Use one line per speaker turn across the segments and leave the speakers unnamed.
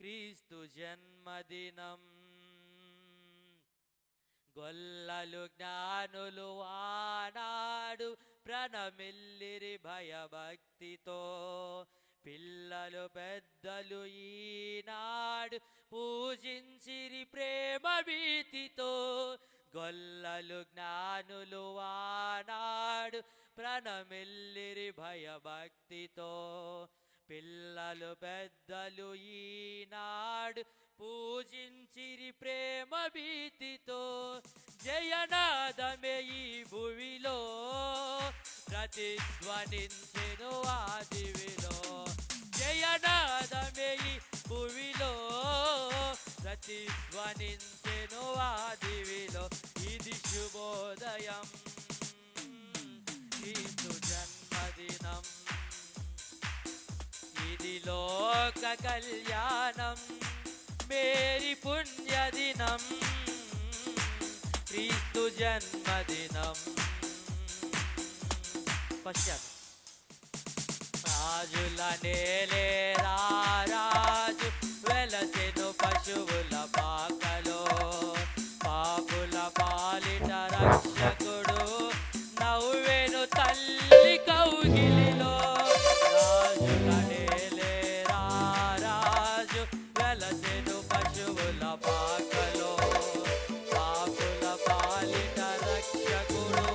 క్రీస్తు జన్మదినం. గొల్లలు జ్ఞానులు ఆనాడు ప్రణమిల్లిరి భయభక్తితో, పిల్లలు పెద్దలు ఈనాడు పూజించిరి ప్రేమ భీతితో. గొల్లలు జ్ఞానులు ఆనాడు ప్రణమిల్లిరి భయభక్తితో, పిల్లలు పెద్దలు ఈనాడు పూజించిరి ప్రేమ భీతితో. జయనాదమే ఈ భువిలో ప్రతిధ్వనించెను ఆ దివిలో. జయనాదమే ఈ భువిలో ప్రతిధ్వనించెను ఆ దివిలో. ఇది శుభోదయం, క్రీస్తు జన్మదినం. ఇది లోక కళ్యాణం, మేరీ పుణ్యదినం, క్రీస్తు జన్మదినం. పశ్చాత్ రాజుల నేలే రాజు వెలసెను పశువుల పాకలో, పాపుల పాలిట రక్షకుడు నవ్వెను తల్లి కౌగిలిలో. రాజుల నేలే రాజు వెలసెను పశువుల పాకలో, పాపుల పాలిట రక్షకుడు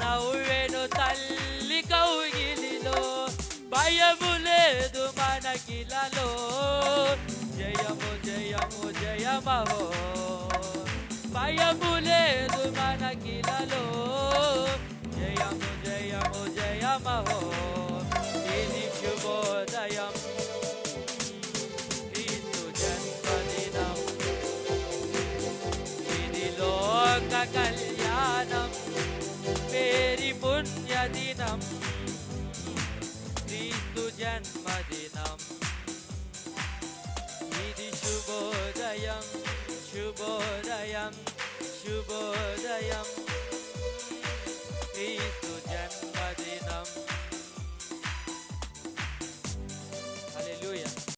నవ్వెను తల్లి కౌగిలిలో. భయము లేదు మనకిలలో, జయము జయము జయమహో. భయము లేదు మనకిలలో, జయము జయము జయమహో. ఇది శుభోదయం, క్రీస్తు జన్మదినం. ఇది లోక కళ్యాణం, మేరీ పుణ్యదినం, క్రీస్తు జన్మదినం.